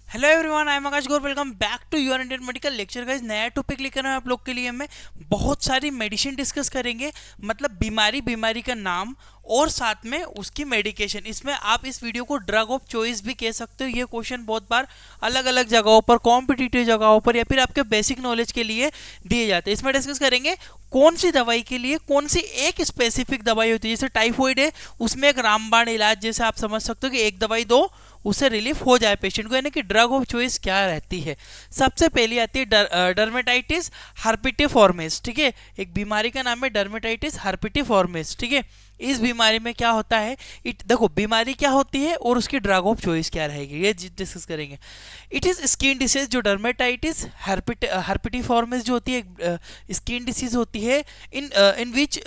Hello everyone, I am Akash Gaur. Welcome back to your Indian medical lecture. Guys, नया topic लेकर आए आप लोग के लिए। मैं बहुत सारी मेडिसिन डिस्कस करेंगे, मतलब बीमारी का नाम और साथ में उसकी मेडिकेशन। इसमें आप इस वीडियो को ड्रग ऑफ चॉइस भी कह सकते हो। ये क्वेश्चन बहुत बार अलग अलग जगहों पर, कॉम्पिटिटिव जगहों पर या फिर आपके बेसिक नॉलेज के लिए दिए जाते हैं। इसमें डिस्कस करेंगे कौन सी दवाई के लिए कौन सी एक स्पेसिफिक दवाई होती है। जैसे टाइफॉइड है, उसमें एक रामबाण इलाज, जैसे आप समझ सकते हो कि एक दवाई दो उससे रिलीफ हो जाए पेशेंट को, यानी कि ड्रग ऑफ चॉइस क्या रहती है। सबसे पहली आती है डर्मेटाइटिस हर्पिटिफॉर्मिस। ठीक है, एक बीमारी का नाम है डर्मेटाइटिस हर्पिटिफॉर्मिस। ठीक है, इस बीमारी में क्या होता है, देखो बीमारी क्या होती है और उसकी ड्रग ऑफ चॉइस क्या रहेगी, ये डिस्कस करेंगे। It is skin disease. जो डर्मेटाइटिस हर्पिटिफॉर्मिस जो होती है स्किन डिसीज होती है, in which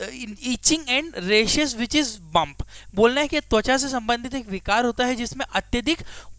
itching and rashes which is bump. बोलना है कि त्वचा से संबंधित एक विकार होता है जिसमें अत्यधिक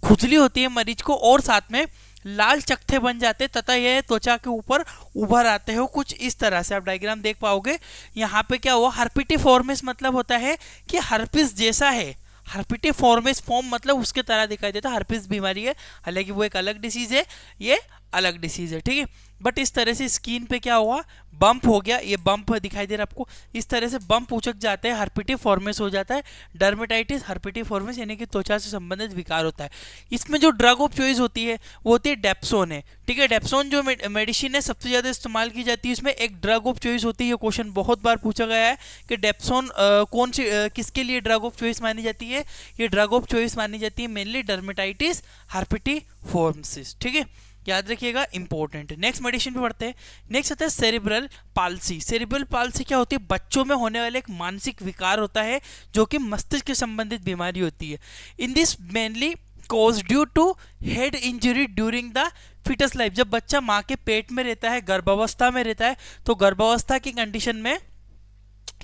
खुजली होती है मरीज को, और साथ में लाल चकत्ते बन जाते हैं तथा यह त्वचा के ऊपर उभर आते हो। कुछ इस तरह से आप डायग्राम देख पाओगे। यहाँ पे क्या हुआ, हर्पिटिफॉर्मिस मतलब होता है कि हर्पिस जैसा है। हर्पिटिफॉर्मिस फॉर्म मतलब उसके तरह दिखाई देता है। हर्पिस बीमारी है, हालांकि वो एक अलग डिसीज है, ये अलग डिसीज है। ठीक है, बट इस तरह से स्किन पे क्या हुआ, बम्प हो गया। ये बम्प दिखाई दे रहा है आपको, इस तरह से बम्प उचक जाते हैं, हर्पिटिफॉर्मिस हो जाता है। डर्मेटाइटिस हर्पिटिफॉर्मिस यानी कि त्वचा से संबंधित विकार होता है। इसमें जो ड्रग ऑफ चॉइस होती है वो होती है डेप्सोन है। ठीक है, डेप्सोन जो मेडिसिन है सबसे ज़्यादा इस्तेमाल की जाती है। इसमें एक ड्रग ऑफ चॉइस होती है। ये क्वेश्चन बहुत बार पूछा गया है कि डेप्सोन कौन सी किसके लिए ड्रग ऑफ चॉइस मानी जाती है। ये ड्रग ऑफ चॉइस मानी जाती है मेनली डर्मेटाइटिस हर्पिटिफॉर्मिस। ठीक है, याद रखिएगा, इंपॉर्टेंट है। नेक्स्ट मेडिसिन पे पढ़ते हैं। नेक्स्ट आता है सेरिब्रल पाल्सी। सेरिब्रल पाल्सी क्या होती है, बच्चों में होने वाला एक मानसिक विकार होता है जो कि मस्तिष्क के संबंधित बीमारी होती है। In this mainly cause due to head injury during the foetus life. जब बच्चा माँ के पेट में रहता है, गर्भावस्था में रहता है, तो गर्भावस्था की कंडीशन में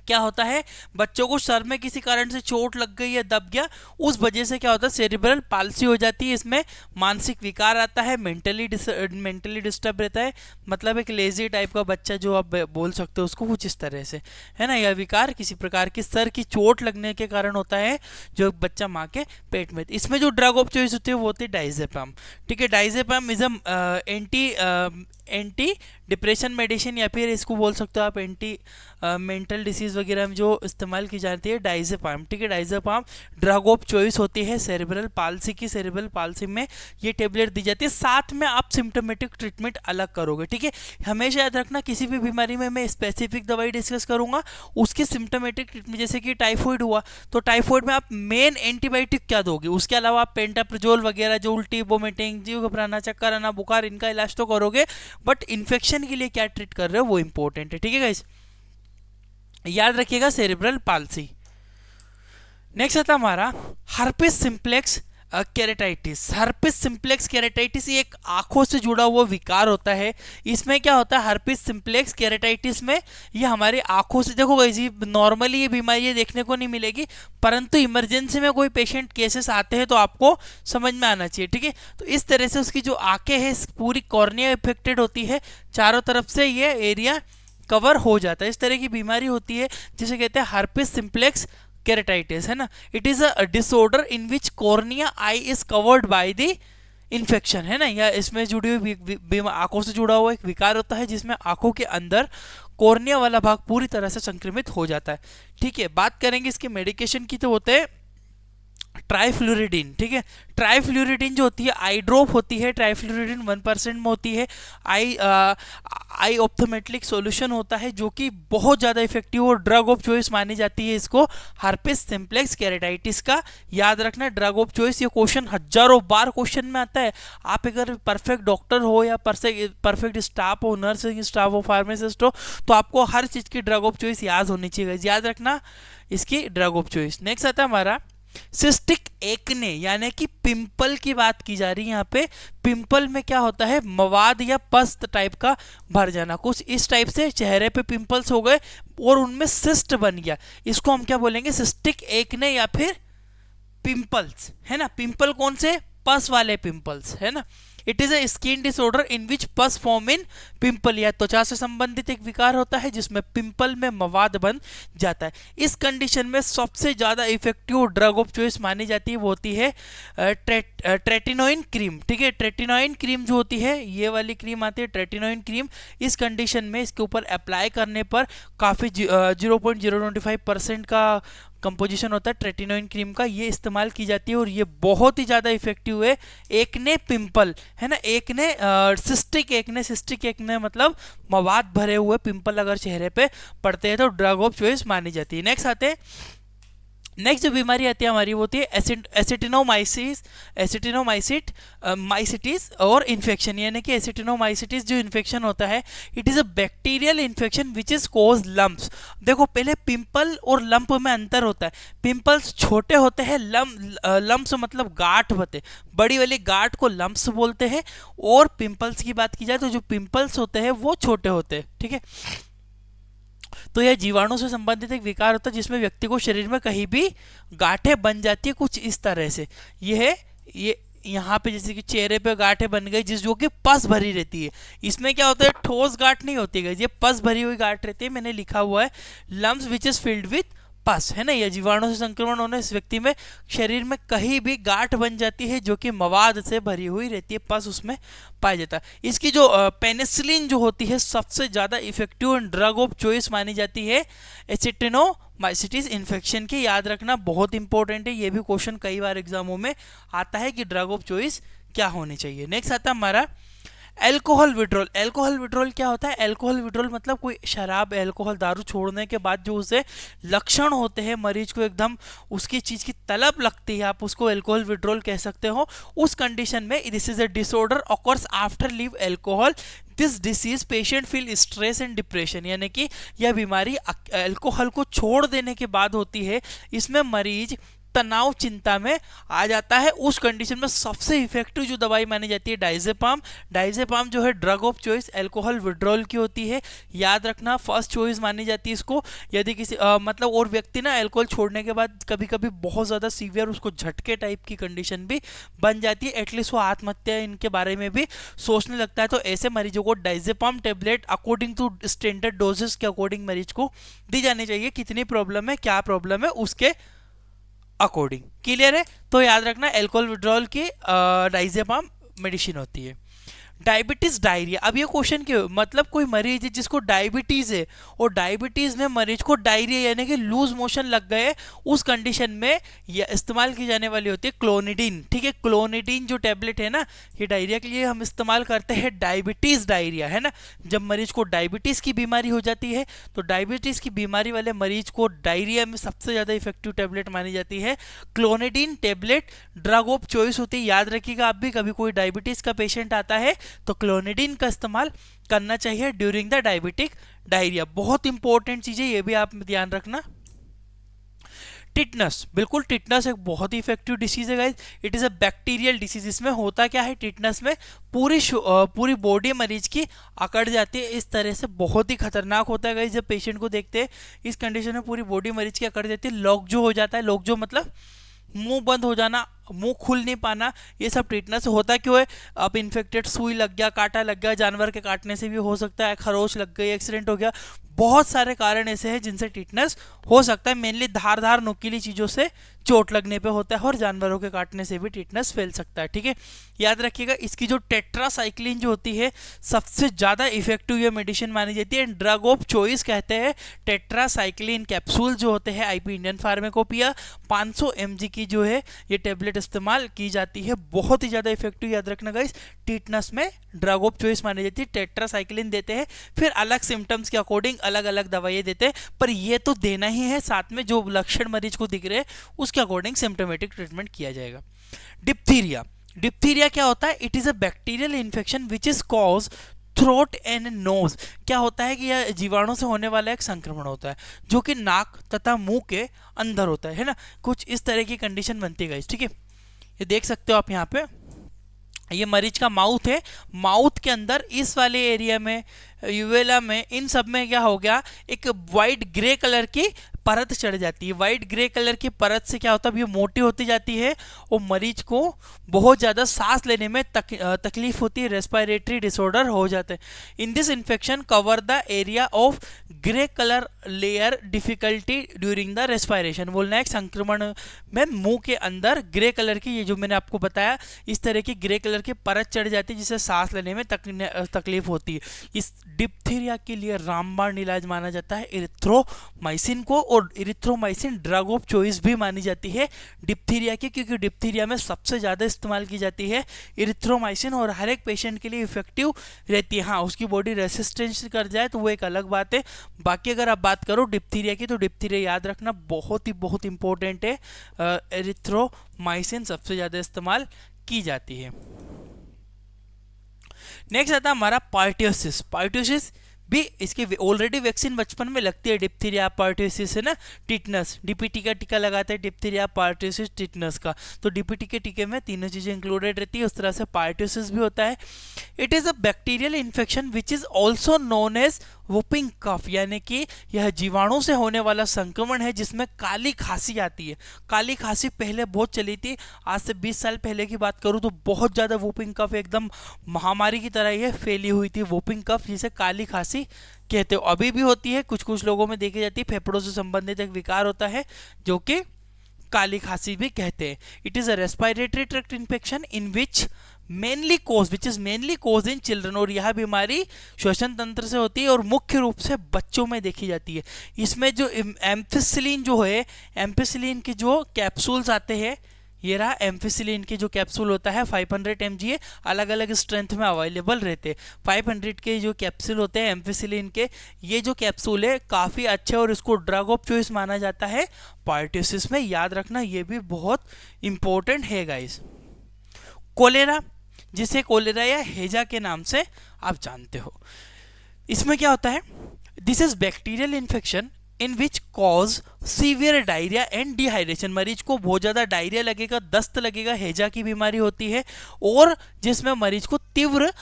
क्या होता है, बच्चों को सर में किसी कारण से चोट लग गई या दब गया, उस वजह से क्या होता है, सेरिब्रल पाल्सी हो जाती है। इसमें मानसिक विकार आता है, मेंटली डिस्टर्ब रहता है, मतलब एक लेजी टाइप का बच्चा जो आप बोल सकते हो उसको, कुछ इस तरह से है ना। यह विकार किसी प्रकार की सर की चोट लगने के कारण होता है जो बच्चा माँ के पेट में। इसमें जो ड्रग ऑफ चॉइस होती है वो होती है डाइजेपाम। ठीक है, diazepam is anti depression medicine, या फिर इसको बोल सकते हो आप एंटी मेंटल डिसीज वगैरह में जो इस्तेमाल की जाती है डाइजेपाम। ठीक है, डाइजेपाम ड्रग ऑफ चॉइस होती है सेरिब्रल पाल्सी की। सेरिब्रल पाल्सी में ये टेबलेट दी जाती है, साथ में आप सिम्टोमेटिक ट्रीटमेंट अलग करोगे। ठीक है, हमेशा याद रखना, किसी भी बीमारी में मैं स्पेसिफिक दवाई डिस्कस करूंगा, उसकी सिम्टोमेटिक ट्रीटमेंट। जैसे कि टाइफॉइड हुआ तो टाइफॉइड में आप मेन एंटीबायोटिक क्या दोगे, उसके अलावा आप पेंटाप्रिजोल वगैरह, जो उल्टी वोमिटिंग, जीव घबराना, चक्कर आना, बुखार, इनका इलाज तो करोगे, बट इन्फेक्शन के लिए क्या ट्रीट कर रहे हो वो इंपॉर्टेंट है। ठीक है गाइस, याद रखिएगा सेरिब्रल पाल्सी। नेक्स्ट आता हमारा हर्पिस सिंप्लेक्स केरेटाइटिस। हर्पिस सिंप्लेक्स केरेटाइटिस ये एक आंखों से जुड़ा हुआ विकार होता है। इसमें क्या होता है, हर्पिस सिंप्लेक्स केरेटाइटिस में ये हमारी आंखों से, देखो गाइस, नॉर्मली ये बीमारी देखने को नहीं मिलेगी, परंतु इमरजेंसी में कोई पेशेंट केसेस आते हैं तो आपको समझ में आना चाहिए। ठीक है, तो इस तरह से उसकी जो आंखें हैं पूरी कॉर्निया इफेक्टेड होती है, चारों तरफ से ये एरिया कवर हो जाता है। इस तरह की बीमारी होती है जिसे कहते हैं हर्पिस सिंप्लेक्स केरेटाइटिस, है ना। It is a disorder in which cornea I is covered by the infection, है ना। या इसमें जुड़ी हुई आंखों से जुड़ा हुआ एक विकार होता है जिसमें आंखों के अंदर कॉर्निया वाला भाग पूरी तरह से संक्रमित हो जाता है। ठीक है, बात करेंगे इसके मेडिकेशन की, तो होते हैं ट्राइफ्लूरिडीन। ठीक है, ट्राइफ्लूरिडीन जो होती है आई ड्रॉप होती है, ट्राइफ्लूरिडीन 1% में होती है। आई ऑप्थोमेट्रिक सॉल्यूशन होता है जो कि बहुत ज़्यादा इफेक्टिव और ड्रग ऑफ चॉइस मानी जाती है इसको हर्पिस सिंप्लेक्स केरेटाइटिस का। याद रखना, ड्रग ऑफ चॉइस, ये क्वेश्चन हजारों बार क्वेश्चन में आता है। आप अगर परफेक्ट डॉक्टर हो या परफेक्ट स्टाफ हो, नर्सिंग स्टाफ हो, फार्मासिस्ट हो, तो आपको हर चीज़ की ड्रग ऑफ चॉइस याद होनी चाहिए। याद रखना इसकी ड्रग ऑफ चॉइस। नेक्स्ट आता है हमारा सिस्टिक एक्ने, यानी कि पिंपल की बात की जा रही है यहाँ पे। पिंपल में क्या होता है, मवाद या पस्त टाइप का भर जाना, कुछ इस टाइप से चेहरे पे पिंपल्स हो गए और उनमें सिस्ट बन गया, इसको हम क्या बोलेंगे, सिस्टिक एक्ने या फिर पिंपल्स, है ना। पिंपल कौन से, पस वाले पिंपल्स, है ना। It is a skin disorder in which pus form in pimple, या त्वचा से संबंधित एक विकार होता है जिसमें पिंपल में मवाद बन जाता है। इस कंडीशन में सबसे ज्यादा इफेक्टिव ड्रग ऑफ चॉइस मानी जाती है वो होती है ट्रेटिनोइन क्रीम, ठीक है। ट्रेटिनोइन क्रीम जो होती है, ये वाली क्रीम आती है ट्रेटिनोइन क्रीम, इस कंडीशन में इसके ऊपर अप्लाई करने पर काफ़ी 0.025% का कंपोजिशन होता है ट्रेटिनोइन क्रीम का, ये इस्तेमाल की जाती है और ये बहुत ही ज़्यादा इफेक्टिव है एकने पिंपल, है ना, एकने सिस्टिक एकने मतलब मवाद भरे हुए पिंपल अगर चेहरे पे पड़ते हैं तो ड्रग ऑफ चॉइस मानी जाती है। नेक्स्ट आते हैं, नेक्स्ट जो बीमारी आती है हमारी वो होती है माइसिटिस और इन्फेक्शन, यानी कि एसिटिनोमाइसिटिस जो इन्फेक्शन होता है, it is a bacterial infection which is cause lumps. देखो पहले पिंपल और लंप में अंतर होता है, पिंपल्स छोटे होते हैं, लम्प्स मतलब गांठ होते, बड़ी वाली गांठ को लम्प्स बोलते हैं, और पिंपल्स की बात की जाए तो जो पिंपल्स होते हैं वो छोटे होते हैं, ठीक है। तो यह जीवाणु से संबंधित एक विकार होता है जिसमें व्यक्ति को शरीर में कहीं भी गांठें बन जाती है, कुछ इस तरह से। ये यहाँ पे जैसे कि चेहरे पे गांठें बन गई जिस जो कि पस भरी रहती है, इसमें क्या होता है ठोस गांठ नहीं होती है, ये पस भरी हुई गांठ रहती है। मैंने लिखा हुआ है lungs which is filled with pus, है ना। यह जीवाणु से संक्रमण होने इस व्यक्ति में शरीर में कहीं भी गांठ बन जाती है जो कि मवाद से भरी हुई रहती है, पस उसमें पाया जाता है। इसकी जो पेनिसिलिन जो होती है सबसे ज़्यादा इफेक्टिव ड्रग ऑफ चॉइस मानी जाती है एसिटिनोमाइसिटिस इन्फेक्शन की। याद रखना बहुत इंपॉर्टेंट है, ये भी क्वेश्चन कई बार एग्जामों में आता है कि ड्रग ऑफ चॉइस क्या होनी चाहिए। नेक्स्ट आता है हमारा एल्कोहल विड्रॉल। एल्कोहल विड्रॉल क्या होता है? एल्कोहल विड्रॉल मतलब कोई शराब, एल्कोहल, दारू छोड़ने के बाद जो उसे लक्षण होते हैं, मरीज को एकदम उसकी चीज़ की तलब लगती है, आप उसको एल्कोहल विड्रॉल कह सकते हो। उस कंडीशन में this is a disorder occurs after leave alcohol, this disease patient feel stress and depression, यानी कि यह बीमारी एल्कोहल को छोड़ देने के बाद होती है। इसमें मरीज तनाव, चिंता में आ जाता है। उस कंडीशन में सबसे इफेक्टिव जो दवाई मानी जाती है डाइजेपाम। डाइजेपाम जो है drug of choice alcohol withdrawal की होती है, याद रखना फर्स्ट चॉइस मानी जाती है इसको। यदि किसी मतलब और व्यक्ति ना अल्कोहल छोड़ने के बाद कभी कभी बहुत ज़्यादा सीवियर उसको झटके टाइप की कंडीशन भी बन जाती है, एटलीस्ट वो आत्महत्या इनके बारे में भी सोचने लगता है, तो ऐसे मरीजों को diazepam tablet according to standard doses के अकॉर्डिंग मरीज को दी जानी चाहिए। कितनी प्रॉब्लम है, क्या प्रॉब्लम है, उसके अकॉर्डिंग। क्लियर है? तो याद रखना एल्कोहल विड्रॉल की डाइजेपाम मेडिसिन होती है। Diabetes, diarrhoea. अब ये क्वेश्चन क्यों, मतलब कोई मरीज है जिसको डायबिटीज है और डायबिटीज में मरीज को डायरिया यानी कि लूज मोशन लग गए, उस कंडीशन में ये इस्तेमाल की जाने वाली होती है क्लोनिडीन, ठीक है। क्लोनिडीन जो टेबलेट है ना, ये डायरिया के लिए हम इस्तेमाल करते हैं। डायबिटीज, डायरिया, है ना, जब मरीज को डायबिटीज की बीमारी हो जाती है तो डायबिटीज की बीमारी वाले मरीज को डायरिया में सबसे ज्यादा इफेक्टिव टेबलेट मानी जाती है clonidine tablet. Drug of choice होती है, याद रखिएगा आप भी, कभी कोई डायबिटीज का पेशेंट आता है तो क्लोनिडीन का इस्तेमाल करना चाहिए ड्यूरिंग द डायबिटिक डायरिया। बहुत इंपॉर्टेंट चीज है, ये भी आप ध्यान रखना। टिटनस, बिल्कुल टिटनस एक बहुत ही इफेक्टिव डिसीज है guys. It is a bacterial disease. इसमें होता क्या है, टिटनस में पूरी बॉडी मरीज की अकड़ जाती है, इस तरह से बहुत ही खतरनाक होता है गाइस। जब पेशेंट को देखते हैं इस कंडीशन में पूरी बॉडी मरीज की अकड़ जाती है, लॉकजो हो जाता है। लॉकजो मतलब मुंह बंद हो जाना, मुंह खुल नहीं पाना, ये सब टिटनस होता क्यों है? अब इन्फेक्टेड सुई लग गया, कांटा लग गया, जानवर के काटने से भी हो सकता है, खरोच लग गई, एक्सीडेंट हो गया, बहुत सारे कारण ऐसे हैं जिनसे टिटनस हो सकता है। मेनली धारदार नुकीली चीज़ों से चोट लगने पे होता है और जानवरों के काटने से भी टिटनस फैल सकता है, ठीक है। याद रखिएगा इसकी जो टेट्रासाइक्लिन जो होती है सबसे ज़्यादा इफेक्टिव ये मेडिसिन मानी जाती है, ड्रग ऑफ चॉइस कहते हैं। टेट्रासाइक्लिन कैप्सूल जो होते हैं आईपी इंडियन फार्माकोपिया 500 mg की जो है ये टेबलेट इस्तेमाल की जाती है, बहुत ही ज़्यादा इफेक्टिव। याद रखना गाइस, टिटनस में ड्रग ऑफ चॉइस मानी जाती है। टेट्रासाइक्लिन देते हैं, फिर अलग सिम्टम्स के अकॉर्डिंग अलग अलग दवाइयाँ देते हैं, पर ये तो देना ही है, साथ में जो लक्षण मरीज को दिख रहे हैं उसके अकॉर्डिंग सिम्टोमेटिक ट्रीटमेंट किया जाएगा। डिप्थीरिया, डिप्थीरिया क्या होता है? It is a bacterial infection which is cause throat and nose. क्या होता है कि यह जीवाणु से होने वाला एक संक्रमण होता है जो कि नाक तथा मुंह के अंदर होता है ना, कुछ इस तरह की कंडीशन बनती है, ठीक है। ये देख सकते हो आप यहाँ पे, ये मरीज का माउथ है, माउथ के अंदर इस वाले एरिया में, यूवेला में, इन सब में क्या हो गया, एक वाइट ग्रे कलर की परत चढ़ जाती है। वाइट ग्रे कलर की परत से क्या होता है, ये मोटी होती जाती है और मरीज को बहुत ज़्यादा सांस लेने में तकलीफ होती है, रेस्पिरेटरी डिसऑर्डर हो जाते हैं। In this infection cover the area of grey colour layer difficulty during the respiration. बोलना है संक्रमण में मुंह के अंदर ग्रे कलर की, ये जो मैंने आपको बताया, इस तरह की ग्रे कलर की परत चढ़ जाती है जिससे सांस लेने में तकलीफ होती है। इस डिप्थीरिया के लिए रामबाण इलाज माना जाता है इरिथ्रोमाइसिन को, और इरिथ्रोमाइसिन ड्रग ऑफ चॉइस भी मानी जाती है डिप्थीरिया की, क्योंकि डिप्थीरिया में सबसे ज़्यादा इस्तेमाल की जाती है इरिथ्रोमाइसिन और हर एक पेशेंट के लिए इफेक्टिव रहती है। हाँ, उसकी बॉडी रेसिस्टेंस कर जाए तो वो एक अलग बात है। बाकी अगर आप बात करो डिप्थीरिया की, तो डिप्थीरिया याद रखना बहुत इंपॉर्टेंट है। इरिथ्रोमाइसिन सबसे ज़्यादा इस्तेमाल की जाती है। नेक्स्ट आता है हमारा पार्टियोसिस। पार्टियोसिस भी इसकी ऑलरेडी वैक्सीन बचपन में लगती है, डिप्थीरिया, पार्टियोसिस है ना, टिटनस, डीपीटी का टीका लगाते हैं, डिप्थीरिया, पार्टियोसिस, टिटनस का। तो डीपीटी के टीके में तीनों चीजें इंक्लूडेड रहती है। उस तरह से पार्टियोसिस भी होता है। It is a bacterial infection which is also known as whooping cough, यानी कि यह जीवाणु से होने वाला संक्रमण है जिसमें काली खांसी आती है। काली खांसी पहले बहुत चली थी, आज से 20 साल पहले की बात करूं तो बहुत ज़्यादा वुपिंग कफ एकदम महामारी की तरह ये फैली हुई थी। वुपिंग कफ जिसे काली खांसी कहते हो, अभी भी होती है, कुछ कुछ लोगों में देखी जाती है। फेफड़ों से संबंधित एक विकार होता है जो कि काली खांसी भी कहते हैं। It is a respiratory tract infection in which is mainly cause in children, और यह बीमारी श्वसन तंत्र से होती है और मुख्य रूप से बच्चों में देखी जाती है। इसमें जो एम्फिसिलिन जो है, एम्फिसिलिन के जो कैप्सूल्स आते हैं, ये रहा एम्फिसिलिन के जो कैप्सूल होता है 500 mg, अलग अलग स्ट्रेंथ में अवेलेबल रहते हैं। 500 के जो कैप्सूल होते हैं एम्फिसिलिन के, ये जो कैप्सूल है काफ़ी अच्छे और इसको ड्रग ऑफ चॉइस माना जाता है पार्टियोसिस में। याद रखना ये भी बहुत इंपॉर्टेंट है गाइस। कोलेरा, जिसे कोलेरा या हेजा के नाम से आप जानते हो, इसमें क्या होता है, this is bacterial infection in which cause severe diarrhoea and dehydration. मरीज को बहुत ज़्यादा डायरिया लगेगा, दस्त लगेगा, हेजा की बीमारी होती है, और जिसमें मरीज को तीव्र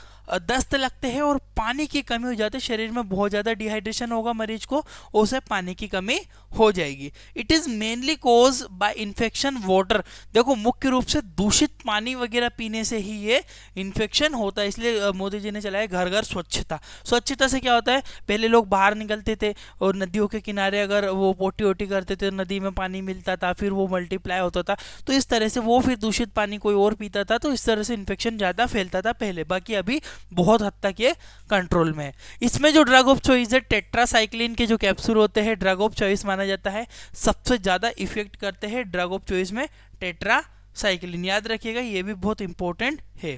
दस्त लगते हैं और पानी की कमी हो जाती है। शरीर में बहुत ज़्यादा डिहाइड्रेशन होगा मरीज को, उसे पानी की कमी हो जाएगी। It is mainly cause by infection water. देखो मुख्य रूप से दूषित पानी वगैरह पीने से ही ये इन्फेक्शन होता है, इसलिए मोदी जी ने चलाया घर घर स्वच्छता। स्वच्छता से क्या होता है, पहले लोग बाहर निकलते थे और नदियों के किनारे अगर वो पोटी वोटी करते थे, नदी में पानी मिलता था, फिर वो मल्टीप्लाई होता था, तो इस तरह से वो फिर दूषित पानी कोई और पीता था, तो इस तरह से इन्फेक्शन ज़्यादा फैलता था पहले। बाकी अभी बहुत हद तक ये कंट्रोल में है। इसमें जो ड्रग ऑफ चॉइस है, टेट्रासाइक्लिन के जो कैप्सूल होते हैं ड्रग ऑफ चॉइस माना जाता है, सबसे ज्यादा इफेक्ट करते हैं ड्रग ऑफ चॉइस में टेट्रासाइक्लिन। याद रखिएगा ये भी बहुत इंपॉर्टेंट है।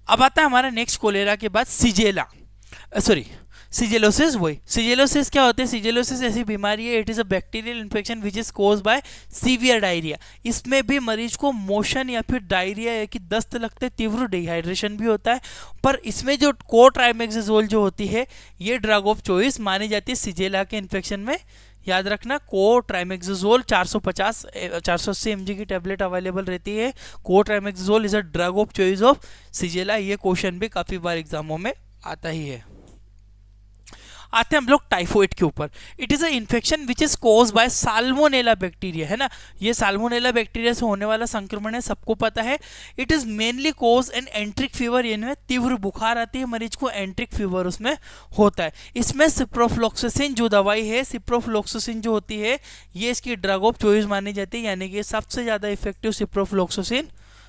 अब आता है हमारा नेक्स्ट कोलेरा के बाद सिजेलोसिस। वही सिजेलोसिस क्या होते हैं, सिजेलोसिस ऐसी बीमारी है, it is a bacterial infection which is cause by severe diarrhoea. इसमें भी मरीज को मोशन या फिर डायरिया या कि दस्त लगते, तीव्र डिहाइड्रेशन भी होता है, पर इसमें जो कोट्राइमेक्साजोल जो होती है ये ड्रग ऑफ चॉइस मानी जाती है सिजेला के इन्फेक्शन में। याद रखना कोट्राइमेक्साजोल 480 mg की टैबलेट अवेलेबल रहती है। Cotrimoxazole is a drug of choice of shigella. ये क्वेश्चन भी काफी बार एग्जामों में आता ही है। आते हैं हम लोग टाइफॉइड के ऊपर। It is a infection which is cause by salmonella bacteria, है ना, ये साल्मोनेला बैक्टीरिया से होने वाला संक्रमण है, सबको पता है। It is mainly cause an enteric fever, इनमें तीव्र बुखार आती है मरीज को, एंट्रिक फीवर उसमें होता है। इसमें सिप्रोफ्लॉक्सासिन जो दवाई है, सिप्रोफ्लॉक्सासिन जो होती है ये इसकी ड्रग ऑफ चॉइस मानी जाती है, यानी कि सबसे ज्यादा इफेक्टिव सिप्रोफ्लॉक्सासिन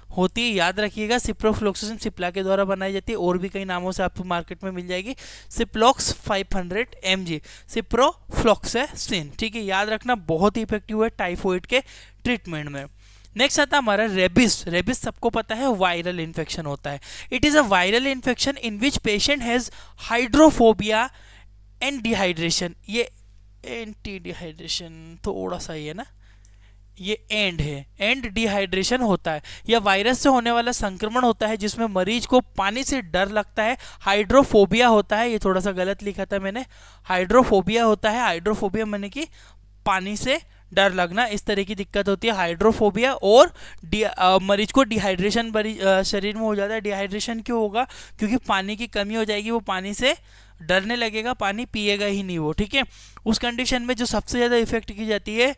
होती है। याद रखिएगा सिप्रोफ्लॉक्सासिन सिप्ला के द्वारा बनाई जाती है, और भी कई नामों से आपको मार्केट में मिल जाएगी। सिप्लॉक्स 500 mg सिप्रोफ्लॉक्सासिन, ठीक है, याद रखना बहुत ही इफेक्टिव है टाइफॉइड के ट्रीटमेंट में। नेक्स्ट आता है हमारा रेबिस। रेबिस सबको पता है वायरल इन्फेक्शन होता है। It is a viral infection in which patient has hydrophobia and dehydration. ये एंटी डिहाइड्रेशन थोड़ा सा ही है ना, ये एंड है, एंड डिहाइड्रेशन होता है। यह वायरस से होने वाला संक्रमण होता है जिसमें मरीज को पानी से डर लगता है। हाइड्रोफोबिया होता है, ये थोड़ा सा गलत लिखा था मैंने, हाइड्रोफोबिया होता है। हाइड्रोफोबिया माने कि पानी से डर लगना, इस तरह की दिक्कत होती है हाइड्रोफोबिया। और मरीज को डिहाइड्रेशन शरीर में हो जाता है। डिहाइड्रेशन क्यों होगा, क्योंकि पानी की कमी हो जाएगी, वो पानी से डरने लगेगा, पानी पिएगा ही नहीं वो, ठीक है। उस कंडीशन में जो सबसे ज़्यादा इफेक्ट की जाती है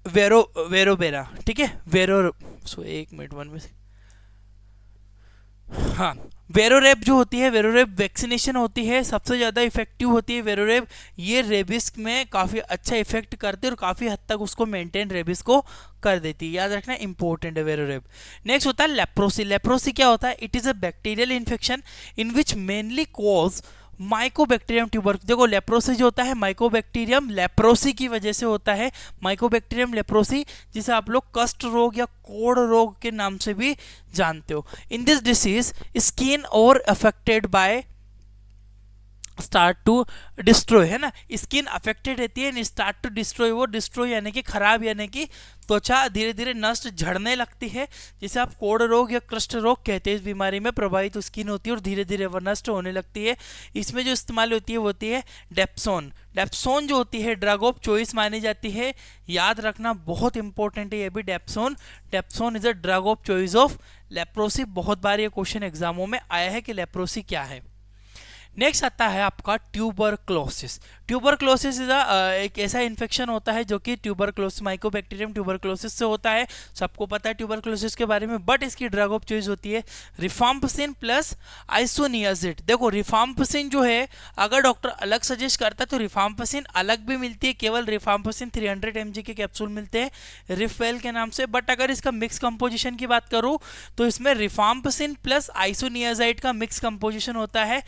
वेरोबेरा, ठीक है, एक मिनट 1 मिनट, हाँ, वेरोरेप जो होती है, वेरोरेप वैक्सीनेशन होती है, सबसे ज़्यादा इफेक्टिव होती है वेरोरेप। ये रेबिस में काफ़ी अच्छा इफेक्ट करती है और काफ़ी हद तक उसको मेंटेन रेबिस को कर देती है, याद रखना इंपॉर्टेंट है वेरोरेप। नेक्स्ट होता है लेप्रोसी। लेप्रोसी क्या होता है? It is a bacterial infection in which mainly cause Mycobacterium tuberculosis. देखो लेप्रोसी जो होता है माइकोबैक्टीरियम लेप्रोसी की वजह से होता है, माइकोबैक्टीरियम लेप्रोसी, जिसे आप लोग कष्ट रोग या कोढ़ रोग के नाम से भी जानते हो। इन दिस डिसीज स्किन और affected by start to destroy, है ना, स्किन अफेक्टेड रहती है, स्टार्ट टू डिस्ट्रॉय, वो डिस्ट्रॉय यानी कि खराब, यानी कि त्वचा धीरे धीरे नष्ट झड़ने लगती है, जिसे आप कोढ़ रोग या कृष्ण रोग कहते हैं। इस बीमारी में प्रभावित स्किन होती है और धीरे धीरे वह नष्ट होने लगती है। इसमें जो इस्तेमाल होती है वो होती है डेप्सोन। डेप्सोन जो होती है ड्रग ऑफ चॉइस मानी जाती है, याद रखना बहुत इंपॉर्टेंट है ये भी। Dapsone, dapsone is a drug of choice of leprosy. बहुत बार ये क्वेश्चन एग्जामों में आया है कि लेप्रोसी क्या है। नेक्स्ट आता है आपका ट्यूबरक्लोसिस। ट्यूबरक्लोसिस इज एक ऐसा इन्फेक्शन होता है जो कि ट्यूबरक्लोसिस माइकोबैक्टीरियम ट्यूबरक्लोसिस से होता है। सबको पता है ट्यूबरक्लोसिस के बारे में, बट इसकी ड्रग ऑफ चॉइस होती है रिफाम्पसिन प्लस आइसोनियाजिड। देखो रिफाम्पसिन जो है अगर डॉक्टर अलग सजेस्ट करता है तो रिफाम्पसिन अलग भी मिलती है, केवल रिफाम्पसिन 300 mg के कैप्सूल मिलते हैं रिफवेल के नाम से। बट अगर इसका मिक्स कंपोजिशन की बात करूँ तो इसमें रिफाम्पसिन प्लस आइसोनियाजाइड का मिक्स कंपोजिशन होता है।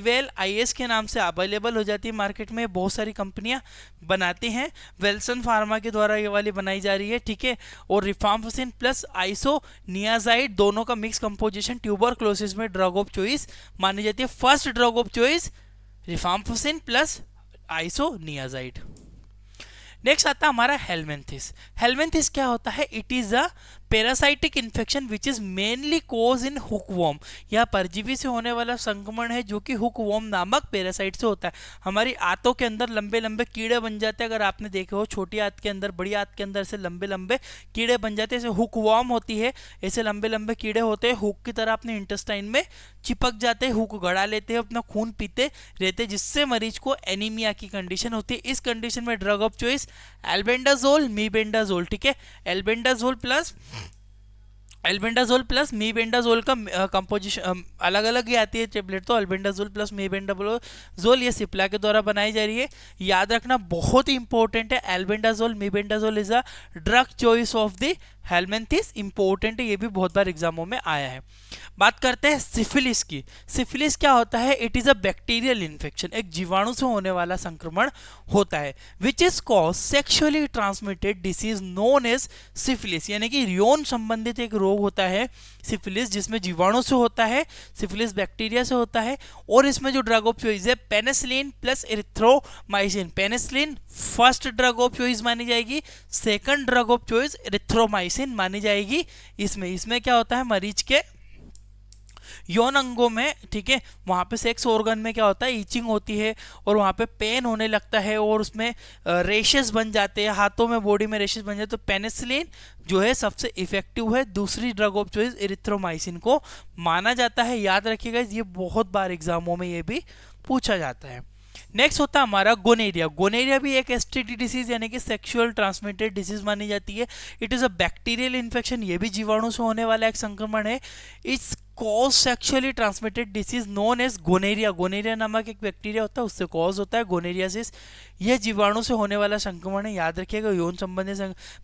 वेल आईएस के नाम से अवेलेबल हो जाती है मार्केट में, बहुत सारी कंपनियां बनाती हैं, वेल्सन फार्मा के द्वारा ये वाली बनाई जा रही है, ठीक है। और रिफाम्पसिन प्लस आइसोनियाजाइड दोनों का मिक्स कंपोजिशन ट्यूबरक्लोसिस में ड्रग ऑफ चॉइस मानी जाती है। First drug of choice rifampicin plus isoniazid. Next आता है हमारा हेलमिंथिस। हेलमिंथिस क्या होता है? It is a parasitic infection which is mainly cause in hookworm. यह परजीवी से होने वाला संक्रमण है जो कि हुकवॉर्म नामक पैरासाइट से होता है। हमारी आंतों के अंदर लंबे लंबे कीड़े बन जाते हैं, अगर आपने देखे हो छोटी आंत के अंदर बड़ी आंत के अंदर से लंबे लंबे कीड़े बन जाते हैं, ऐसे हुकवॉर्म होती है, ऐसे लंबे लंबे कीड़े होते हैं, हुक की तरह अपने इंटेस्टाइन में चिपक जाते हैं, हुक गड़ा लेते हैं, अपना खून पीते रहते हैं, जिससे मरीज को एनीमिया की कंडीशन होती है। इस कंडीशन में ड्रग ऑफ चॉइस एल्बेंडाजोल मीबेंडाजोल, ठीक है, एल्बेंडाजोल प्लस मीबेंडाजोल का कंपोजिशन अलग अलग ही आती है टेबलेट, तो एल्बेंडाजोल प्लस मीबेंडाजोल ये सिप्ला के द्वारा बनाई जा रही है। याद रखना बहुत ही इंपॉर्टेंट है, albendazole mebendazole is a drug choice of the helminths, important है, ये भी बहुत बार एग्जामों में आया है। बात करते हैं सिफिलिस की। सिफिलिस क्या होता है? It is a bacterial infection, एक जीवाणु से होने वाला संक्रमण होता है, which is cause sexually transmitted disease known as syphilis, यानी कि यौन संबंधित एक रोग होता है सिफिलिस, जिसमें जीवाणु से होता है, सिफिलिस बैक्टीरिया से होता है। और इसमें जो ड्रग ऑफ चॉइस है penicillin plus erythromycin. Penicillin first drug of choice मानी जाएगी, second drug of choice erythromycin मानी जाएगी। इसमें क्या होता है? मरीज के यौन अंगों में, ठीक है, वहां पे सेक्स ऑर्गन में क्या होता है? ईचिंग होती है और वहां पे पेन होने लगता है और उसमें रेशेस बन जाते हैं, हाथों में बॉडी में रेशेस बन जाते हैं। तो पेनिसिलिन जो है सबसे इफेक्टिव है, दूसरी ड्रग ऑफ चॉइस एरिथ्रोमाइसिन को माना जाता है। याद रखिएगा, ये बहुत बार एग्जामों में ये भी पूछा जाता है। नेक्स्ट होता है हमारा गोनेरिया। गोनेरिया भी एक एसटीडी डिसीज यानी कि सेक्सुअल ट्रांसमिटेड डिसीज मानी जाती है। It is a bacterial infection, ये भी जीवाणु से होने वाला एक संक्रमण है। It's cause sexually transmitted disease known as gonorrhoea. Gonorrhoea नामक एक बैक्टीरिया होता है, उससे कॉज होता है गोनेरियासिस। यह जीवाणु से होने वाला संक्रमण है, याद रखिएगा, यौन संबंधी।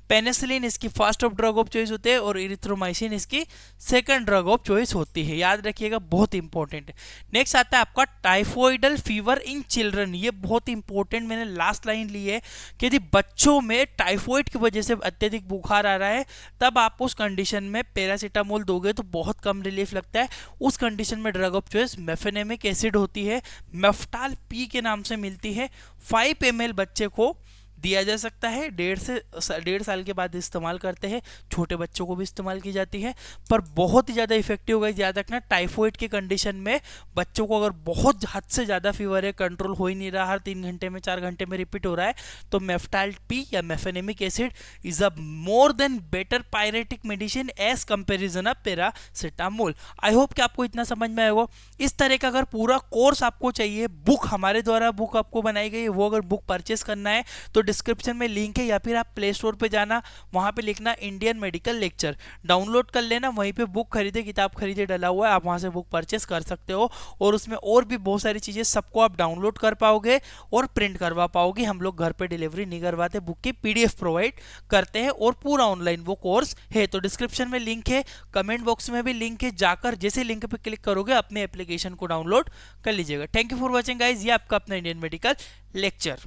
पेनिसिलिन इसकी first of drug of choice होते हैं और इरिथ्रोमाइसिन इसकी सेकंड ड्रग ऑफ चॉइस होती है, याद रखिएगा, बहुत इंपॉर्टेंट है। नेक्स्ट आता है आपका टाइफॉइडल फीवर इन चिल्ड्रन। ये बहुत इंपॉर्टेंट, मैंने लास्ट लाइन ली है कि यदि बच्चों में टाइफॉइड की वजह से अत्यधिक बुखार आ रहा है, तब आप उस कंडीशन में पैरासीटामोल दोगे तो बहुत कम रिलीफ लगता है। उस कंडीशन में drug of choice mefenamic acid होती है, मेफ्टाल पी के नाम से मिलती है। 5 ml बच्चे को दिया जा सकता है। 1.5 साल के बाद इस्तेमाल करते हैं, छोटे बच्चों को भी इस्तेमाल की जाती है, पर बहुत ही ज़्यादा इफेक्टिव है। याद रखना, टाइफाइड की कंडीशन में बच्चों को अगर बहुत हद से ज़्यादा फीवर है, कंट्रोल हो ही नहीं रहा, हर 3 घंटे में 4 घंटे में रिपीट हो रहा है, तो मेफ्टाल्ट पी या mefenamic acid is a more than better pyretic medicine as comparison of paracetamol. I hope कि आपको इतना समझ में आएगा। इस तरह का अगर पूरा कोर्स आपको चाहिए, बुक हमारे द्वारा बुक आपको बनाई गई है, वो अगर बुक परचेस करना है तो डिस्क्रिप्शन में लिंक है, या फिर आप प्ले स्टोर पे जाना, वहां पे लिखना इंडियन मेडिकल लेक्चर, डाउनलोड कर लेना, वहीं पे बुक खरीदे किताब खरीदे डला हुआ है, आप वहां से बुक परचेस कर सकते हो। और उसमें और भी बहुत सारी चीजें सबको आप डाउनलोड कर पाओगे और प्रिंट करवा पाओगे। हम लोग घर पे डिलीवरी नहीं करवाते, बुक की पीडीएफ प्रोवाइड करते हैं और पूरा ऑनलाइन वो कोर्स है। तो डिस्क्रिप्शन में लिंक है, कमेंट बॉक्स में भी लिंक है, जाकर जैसे लिंक पे क्लिक करोगे अपने एप्लीकेशन को डाउनलोड कर लीजिएगा। Thank you for watching guys, ये आपका अपना इंडियन मेडिकल लेक्चर।